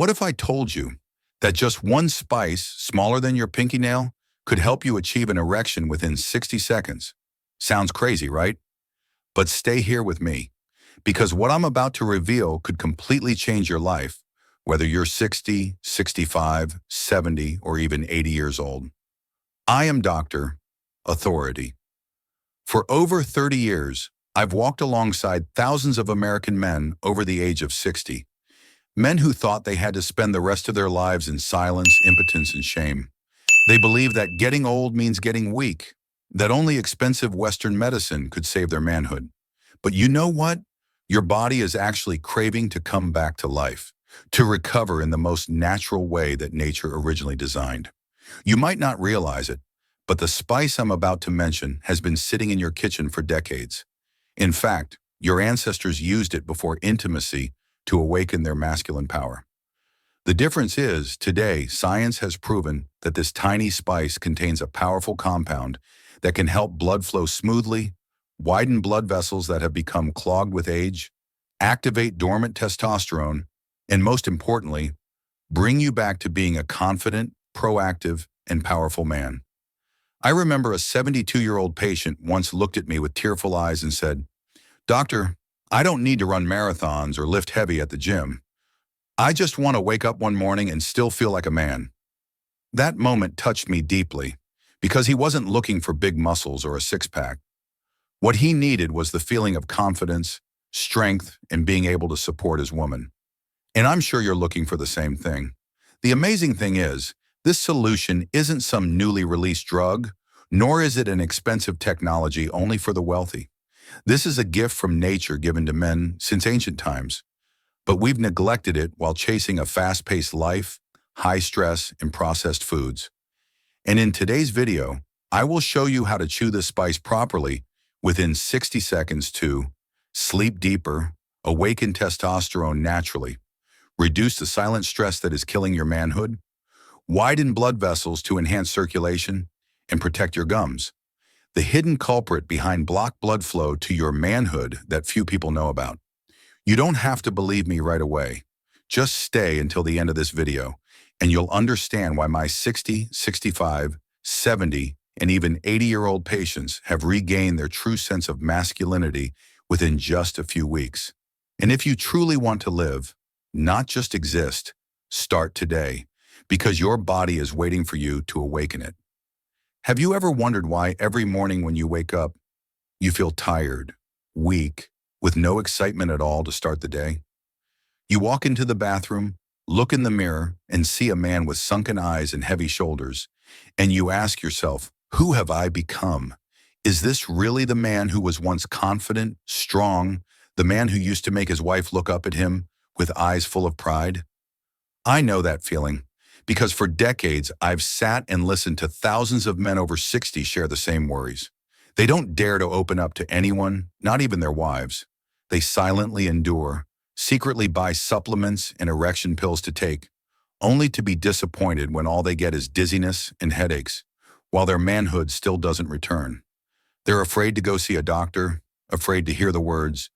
What if I told you that just one spice, smaller than your pinky nail, could help you achieve an erection within 60 seconds? Sounds crazy, right? But stay here with me, because what I'm about to reveal could completely change your life, whether you're 60, 65, 70, or even 80 years old. I am Dr. Authority. For over 30 years, I've walked alongside thousands of American men over the age of 60. Men who thought they had to spend the rest of their lives in silence, impotence, and shame. They believed that getting old means getting weak, that only expensive Western medicine could save their manhood. But you know what? Your body is actually craving to come back to life, to recover in the most natural way that nature originally designed. You might not realize it, but the spice I'm about to mention has been sitting in your kitchen for decades. In fact, your ancestors used it before intimacy to awaken their masculine power. The difference is, today, science has proven that this tiny spice contains a powerful compound that can help blood flow smoothly, widen blood vessels that have become clogged with age, activate dormant testosterone, and most importantly, bring you back to being a confident, proactive, and powerful man. I remember a 72-year-old patient once looked at me with tearful eyes and said, "Doctor, I don't need to run marathons or lift heavy at the gym. I just want to wake up one morning and still feel like a man." That moment touched me deeply because he wasn't looking for big muscles or a six-pack. What he needed was the feeling of confidence, strength, and being able to support his woman. And I'm sure you're looking for the same thing. The amazing thing is, this solution isn't some newly released drug, nor is it an expensive technology only for the wealthy. This is a gift from nature given to men since ancient times. But we've neglected it while chasing a fast-paced life, high stress, and processed foods. And in today's video, I will show you how to chew this spice properly within 60 seconds to sleep deeper, awaken testosterone naturally, reduce the silent stress that is killing your manhood, widen blood vessels to enhance circulation, and protect your gums. The hidden culprit behind blocked blood flow to your manhood that few people know about. You don't have to believe me right away. Just stay until the end of this video, and you'll understand why my 60, 65, 70, and even 80-year-old patients have regained their true sense of masculinity within just a few weeks. And if you truly want to live, not just exist, start today, because your body is waiting for you to awaken it. Have you ever wondered why every morning when you wake up, you feel tired, weak, with no excitement at all to start the day? You walk into the bathroom, look in the mirror, and see a man with sunken eyes and heavy shoulders, and you ask yourself, who have I become? Is this really the man who was once confident, strong, the man who used to make his wife look up at him with eyes full of pride? I know that feeling, because for decades I've sat and listened to thousands of men over 60 share the same worries. They don't dare to open up to anyone, not even their wives. They silently endure, secretly buy supplements and erection pills to take, only to be disappointed when all they get is dizziness and headaches, while their manhood still doesn't return. They're afraid to go see a doctor, afraid to hear the words,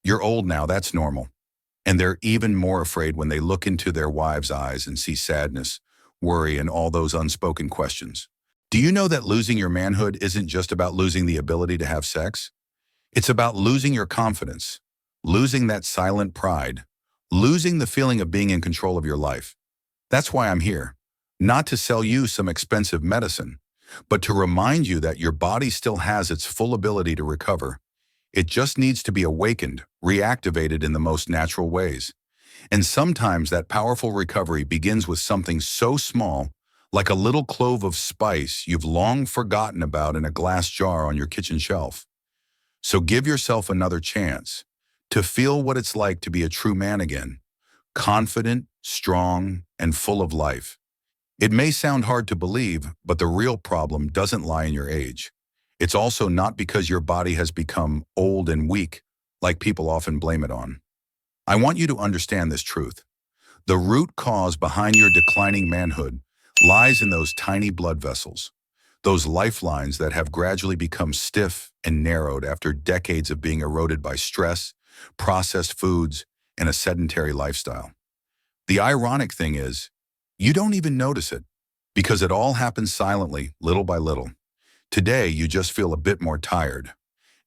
"You're old now, that's normal." And they're even more afraid when they look into their wives' eyes and see sadness, worry, and all those unspoken questions. Do you know that losing your manhood isn't just about losing the ability to have sex? It's about losing your confidence, losing that silent pride, losing the feeling of being in control of your life. That's why I'm here, not to sell you some expensive medicine, but to remind you that your body still has its full ability to recover. It just needs to be awakened, reactivated in the most natural ways. And sometimes that powerful recovery begins with something so small, like a little clove of spice you've long forgotten about in a glass jar on your kitchen shelf. So give yourself another chance to feel what it's like to be a true man again, confident, strong, and full of life. It may sound hard to believe, but the real problem doesn't lie in your age. It's also not because your body has become old and weak, like people often blame it on. I want you to understand this truth. The root cause behind your declining manhood lies in those tiny blood vessels, those lifelines that have gradually become stiff and narrowed after decades of being eroded by stress, processed foods, and a sedentary lifestyle. The ironic thing is, you don't even notice it because it all happens silently, little by little. Today, you just feel a bit more tired.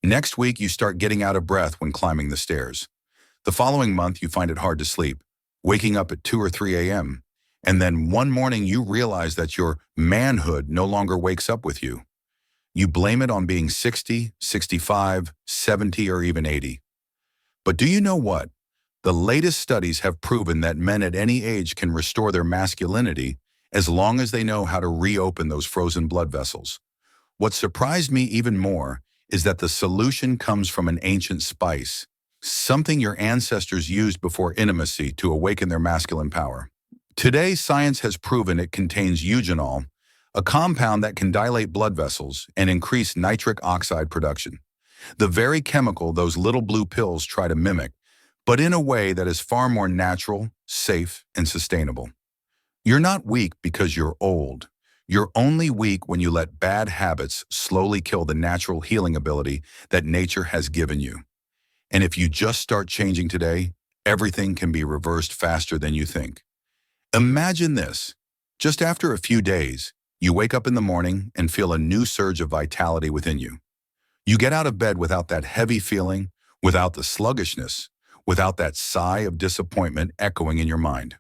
Next week, you start getting out of breath when climbing the stairs. The following month, you find it hard to sleep, waking up at 2 or 3 a.m. And then one morning, you realize that your manhood no longer wakes up with you. You blame it on being 60, 65, 70, or even 80. But do you know what? The latest studies have proven that men at any age can restore their masculinity as long as they know how to reopen those frozen blood vessels. What surprised me even more is that the solution comes from an ancient spice, something your ancestors used before intimacy to awaken their masculine power. Today, science has proven it contains eugenol, a compound that can dilate blood vessels and increase nitric oxide production, the very chemical those little blue pills try to mimic, but in a way that is far more natural, safe, and sustainable. You're not weak because you're old. You're only weak when you let bad habits slowly kill the natural healing ability that nature has given you. And if you just start changing today, everything can be reversed faster than you think. Imagine this. Just after a few days, you wake up in the morning and feel a new surge of vitality within you. You get out of bed without that heavy feeling, without the sluggishness, without that sigh of disappointment echoing in your mind.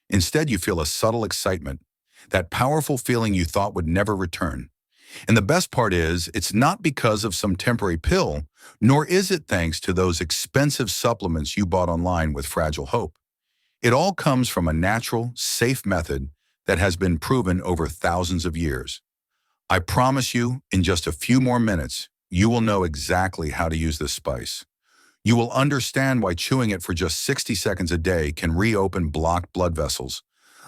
Instead, you feel a subtle excitement, that powerful feeling you thought would never return. And the best part is, it's not because of some temporary pill, nor is it thanks to those expensive supplements you bought online with fragile hope. It all comes from a natural, safe method that has been proven over thousands of years. I promise you, in just a few more minutes, you will know exactly how to use this spice. You will understand why chewing it for just 60 seconds a day can reopen blocked blood vessels,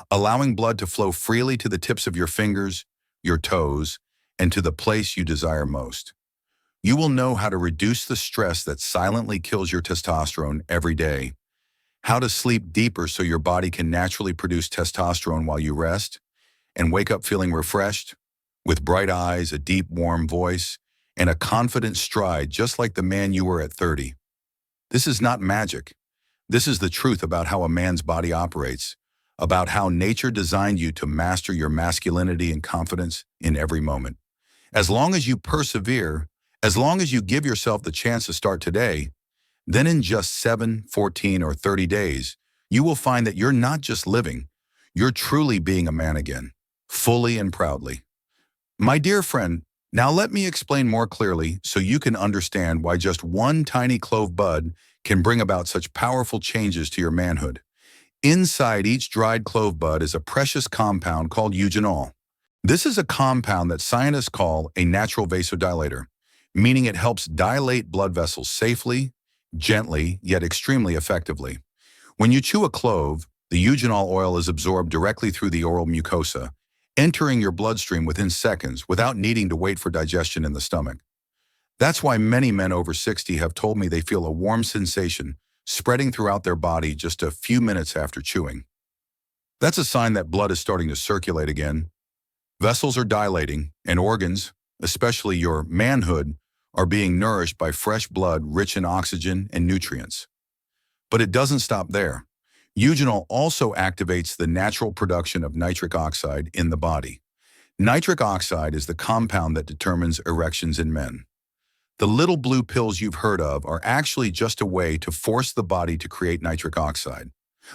allowing blood to flow freely to the tips of your fingers, your toes, and to the place you desire most. You will know how to reduce the stress that silently kills your testosterone every day, how to sleep deeper so your body can naturally produce testosterone while you rest, and wake up feeling refreshed, with bright eyes, a deep, warm voice, and a confident stride just like the man you were at 30. This is not magic. This is the truth about how a man's body operates, about how nature designed you to master your masculinity and confidence in every moment. As long as you persevere, as long as you give yourself the chance to start today, then in just 7, 14, or 30 days, you will find that you're not just living, you're truly being a man again, fully and proudly. My dear friend, now let me explain more clearly so you can understand why just one tiny clove bud can bring about such powerful changes to your manhood. Inside each dried clove bud is a precious compound called eugenol. This is a compound that scientists call a natural vasodilator, meaning it helps dilate blood vessels safely, gently, yet extremely effectively. When you chew a clove, the eugenol oil is absorbed directly through the oral mucosa, entering your bloodstream within seconds without needing to wait for digestion in the stomach. That's why many men over 60 have told me they feel a warm sensation spreading throughout their body just a few minutes after chewing. That's a sign that blood is starting to circulate again. Vessels are dilating, and organs, especially your manhood, are being nourished by fresh blood rich in oxygen and nutrients. But it doesn't stop there. Eugenol also activates the natural production of nitric oxide in the body. Nitric oxide is the compound that determines erections in men. The little blue pills you've heard of are actually just a way to force the body to create nitric oxide.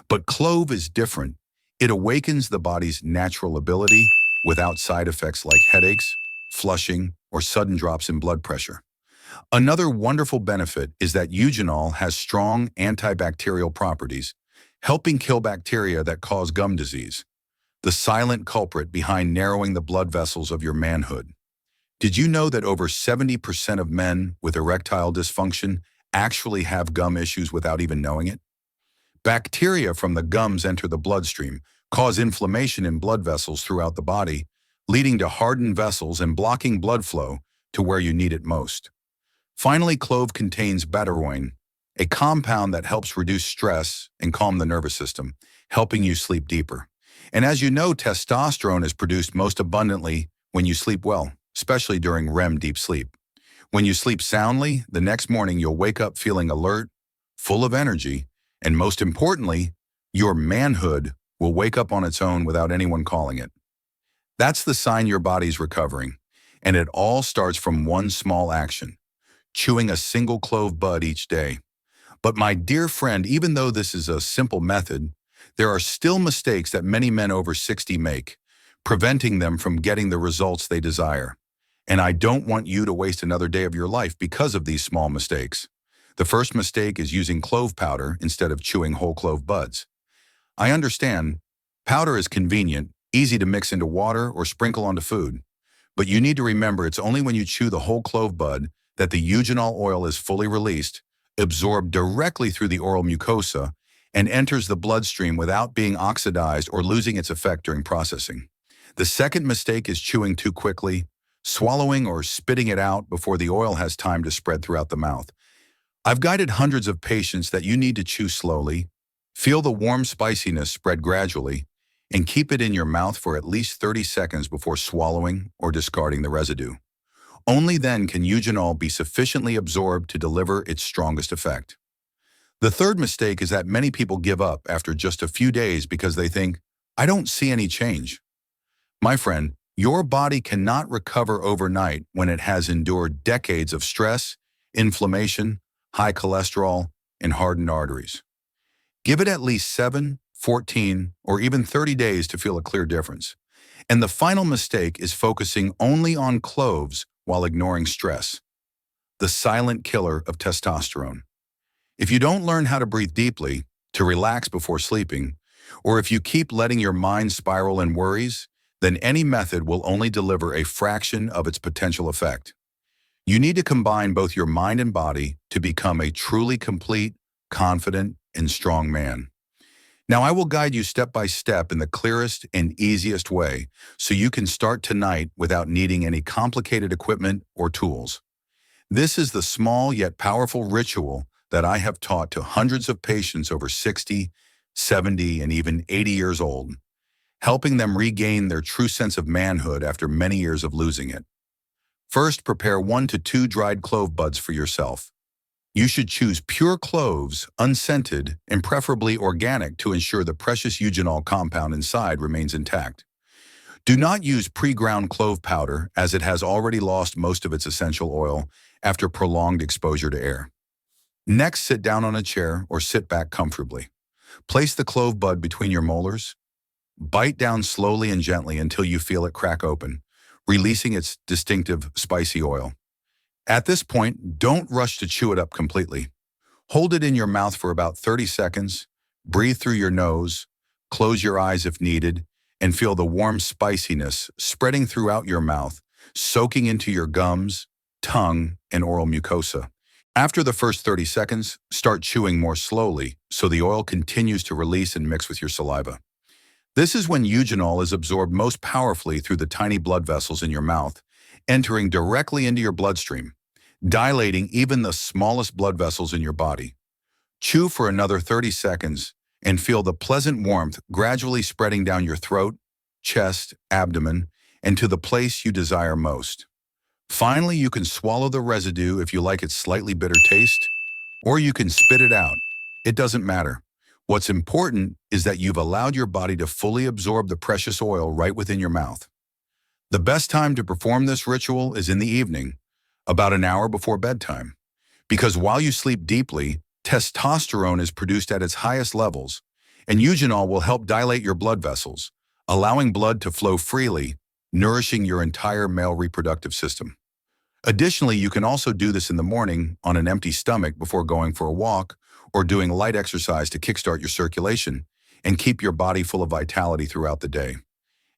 But clove is different. It awakens the body's natural ability without side effects like headaches, flushing, or sudden drops in blood pressure. Another wonderful benefit is that eugenol has strong antibacterial properties, helping kill bacteria that cause gum disease, the silent culprit behind narrowing the blood vessels of your manhood. Did you know that over 70% of men with erectile dysfunction actually have gum issues without even knowing it? Bacteria from the gums enter the bloodstream, cause inflammation in blood vessels throughout the body, leading to hardened vessels and blocking blood flow to where you need it most. Finally, clove contains betaroin, a compound that helps reduce stress and calm the nervous system, helping you sleep deeper. And as you know, testosterone is produced most abundantly when you sleep well, especially during REM deep sleep. When you sleep soundly, the next morning you'll wake up feeling alert, full of energy, and most importantly, Your manhood will wake up on its own without anyone calling it. That's the sign your body's recovering, and it all starts from one small action, chewing a single clove bud each day. But my dear friend, even though this is a simple method, there are still mistakes that many men over 60 make, preventing them from getting the results they desire. And I don't want you to waste another day of your life because of these small mistakes. The first mistake is using clove powder instead of chewing whole clove buds. I understand, powder is convenient, easy to mix into water or sprinkle onto food. But you need to remember it's only when you chew the whole clove bud that the eugenol oil is fully released, absorbed directly through the oral mucosa, and enters the bloodstream without being oxidized or losing its effect during processing. The second mistake is chewing too quickly, swallowing or spitting it out before the oil has time to spread throughout the mouth. I've guided hundreds of patients that you need to chew slowly, feel the warm spiciness spread gradually, and keep it in your mouth for at least 30 seconds before swallowing or discarding the residue. Only then can eugenol be sufficiently absorbed to deliver its strongest effect. The third mistake is that many people give up after just a few days because they think, I don't see any change. My friend, your body cannot recover overnight when it has endured decades of stress, inflammation, high cholesterol, and hardened arteries. Give it at least 7, 14, or even 30 days to feel a clear difference. And the final mistake is focusing only on cloves while ignoring stress, the silent killer of testosterone. If you don't learn how to breathe deeply, to relax before sleeping, or if you keep letting your mind spiral in worries, then any method will only deliver a fraction of its potential effect. You need to combine both your mind and body to become a truly complete, confident, and strong man. Now, I will guide you step by step in the clearest and easiest way so you can start tonight without needing any complicated equipment or tools. This is the small yet powerful ritual that I have taught to hundreds of patients over 60, 70, and even 80 years old, helping them regain their true sense of manhood after many years of losing it. First, prepare 1 to 2 dried clove buds for yourself. You should choose pure cloves, unscented, and preferably organic to ensure the precious eugenol compound inside remains intact. Do not use pre-ground clove powder as it has already lost most of its essential oil after prolonged exposure to air. Next, sit down on a chair or sit back comfortably. Place the clove bud between your molars. Bite down slowly and gently until you feel it crack open, releasing its distinctive spicy oil. At this point, don't rush to chew it up completely. Hold it in your mouth for about 30 seconds, breathe through your nose, close your eyes if needed, and feel the warm spiciness spreading throughout your mouth, soaking into your gums, tongue, and oral mucosa. After the first 30 seconds, start chewing more slowly so the oil continues to release and mix with your saliva. This is when eugenol is absorbed most powerfully through the tiny blood vessels in your mouth, entering directly into your bloodstream, dilating even the smallest blood vessels in your body. Chew for another 30 seconds and feel the pleasant warmth gradually spreading down your throat, chest, abdomen, and to the place you desire most. Finally, you can swallow the residue if you like its slightly bitter taste, or you can spit it out. It doesn't matter. What's important is that you've allowed your body to fully absorb the precious oil right within your mouth. The best time to perform this ritual is in the evening, about an hour before bedtime, because while you sleep deeply, testosterone is produced at its highest levels, and eugenol will help dilate your blood vessels, allowing blood to flow freely, nourishing your entire male reproductive system. Additionally, you can also do this in the morning on an empty stomach before going for a walk or doing light exercise to kickstart your circulation and keep your body full of vitality throughout the day.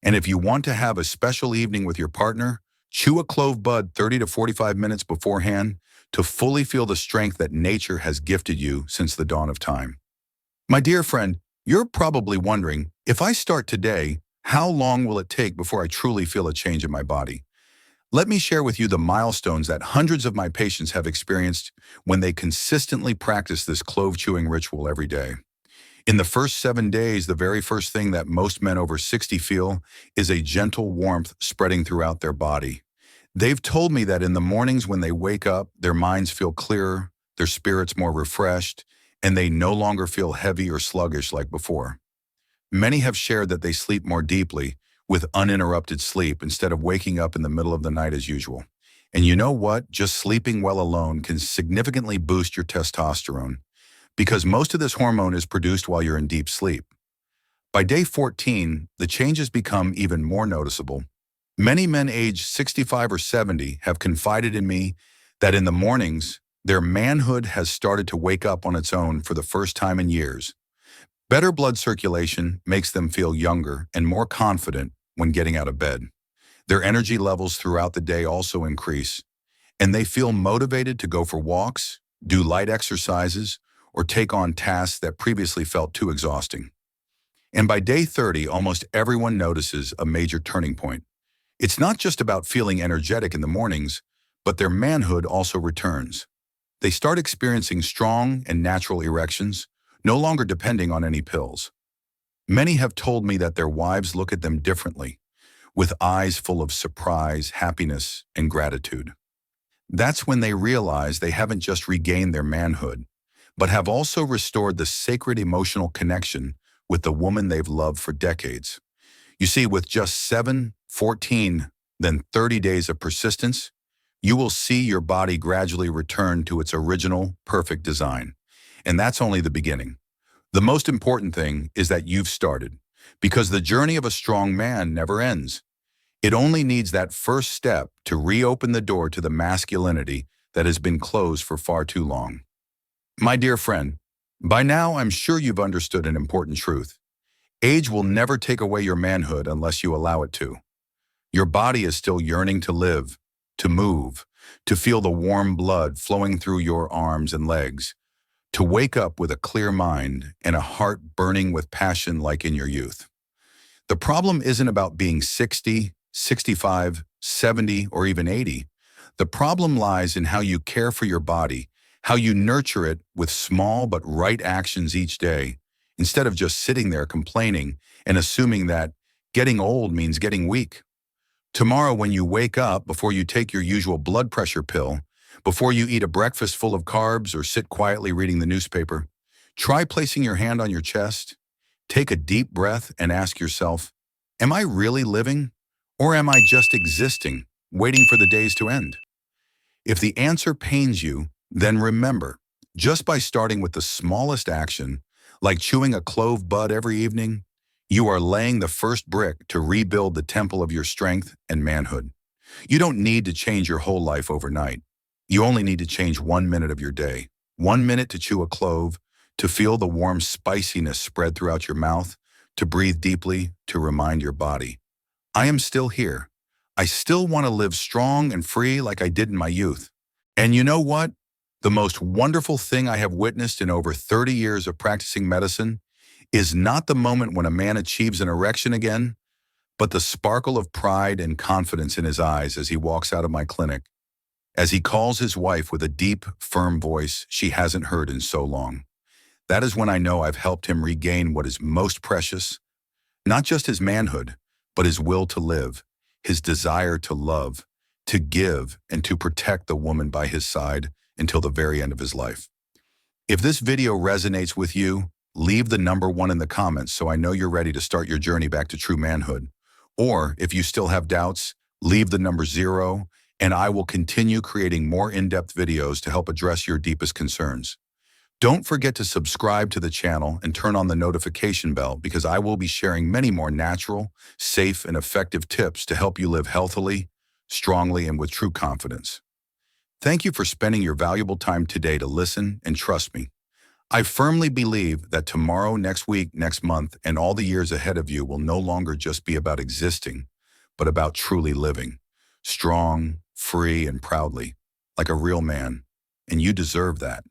And if you want to have a special evening with your partner, chew a clove bud 30 to 45 minutes beforehand to fully feel the strength that nature has gifted you since the dawn of time. My dear friend, you're probably wondering, if I start today, how long will it take before I truly feel a change in my body? Let me share with you the milestones that hundreds of my patients have experienced when they consistently practice this clove chewing ritual every day. In the first 7 days, the very first thing that most men over 60 feel is a gentle warmth spreading throughout their body. They've told me that in the mornings when they wake up, their minds feel clearer, their spirits more refreshed, and they no longer feel heavy or sluggish like before. Many have shared that they sleep more deeply, with uninterrupted sleep instead of waking up in the middle of the night as usual. And you know what? Just sleeping well alone can significantly boost your testosterone, because most of this hormone is produced while you're in deep sleep. By day 14, the changes become even more noticeable. Many men aged 65 or 70 have confided in me that in the mornings, their manhood has started to wake up on its own for the first time in years. Better blood circulation makes them feel younger and more confident when getting out of bed. Their energy levels throughout the day also increase, and they feel motivated to go for walks, do light exercises, or take on tasks that previously felt too exhausting. And by day 30, almost everyone notices a major turning point. It's not just about feeling energetic in the mornings, but their manhood also returns. They start experiencing strong and natural erections, no longer depending on any pills. Many have told me that their wives look at them differently, with eyes full of surprise, happiness, and gratitude. That's when they realize they haven't just regained their manhood, but have also restored the sacred emotional connection with the woman they've loved for decades. You see, with just 7, 14, then 30 days of persistence, you will see your body gradually return to its original, perfect design. And that's only the beginning. The most important thing is that you've started, because the journey of a strong man never ends. It only needs that first step to reopen the door to the masculinity that has been closed for far too long. My dear friend, by now I'm sure you've understood an important truth. Age will never take away your manhood unless you allow it to. Your body is still yearning to live, to move, to feel the warm blood flowing through your arms and legs, to wake up with a clear mind and a heart burning with passion like in your youth. The problem isn't about being 60, 65, 70, or even 80. The problem lies in how you care for your body, how you nurture it with small but right actions each day, instead of just sitting there complaining and assuming that getting old means getting weak. Tomorrow, when you wake up, before you take your usual blood pressure pill, before you eat a breakfast full of carbs or sit quietly reading the newspaper, try placing your hand on your chest, take a deep breath, and ask yourself, am I really living? Or am I just existing, waiting for the days to end? If the answer pains you, then remember, just by starting with the smallest action, like chewing a clove bud every evening, you are laying the first brick to rebuild the temple of your strength and manhood. You don't need to change your whole life overnight. You only need to change 1 minute of your day. 1 minute to chew a clove, to feel the warm spiciness spread throughout your mouth, to breathe deeply, to remind your body, I am still here. I still want to live strong and free like I did in my youth. And you know what? The most wonderful thing I have witnessed in over 30 years of practicing medicine is not the moment when a man achieves an erection again, but the sparkle of pride and confidence in his eyes as he walks out of my clinic, as he calls his wife with a deep, firm voice she hasn't heard in so long. That is when I know I've helped him regain what is most precious, not just his manhood, but his will to live, his desire to love, to give, and to protect the woman by his side until the very end of his life. If this video resonates with you, leave the number 1 in the comments so I know you're ready to start your journey back to true manhood. Or if you still have doubts, leave the number 0, and I will continue creating more in-depth videos to help address your deepest concerns. Don't forget to subscribe to the channel and turn on the notification bell, because I will be sharing many more natural, safe, and effective tips to help you live healthily, strongly, and with true confidence. Thank you for spending your valuable time today to listen and trust me. I firmly believe that tomorrow, next week, next month, and all the years ahead of you will no longer just be about existing, but about truly living, strong, free, and proudly, like a real man. And you deserve that.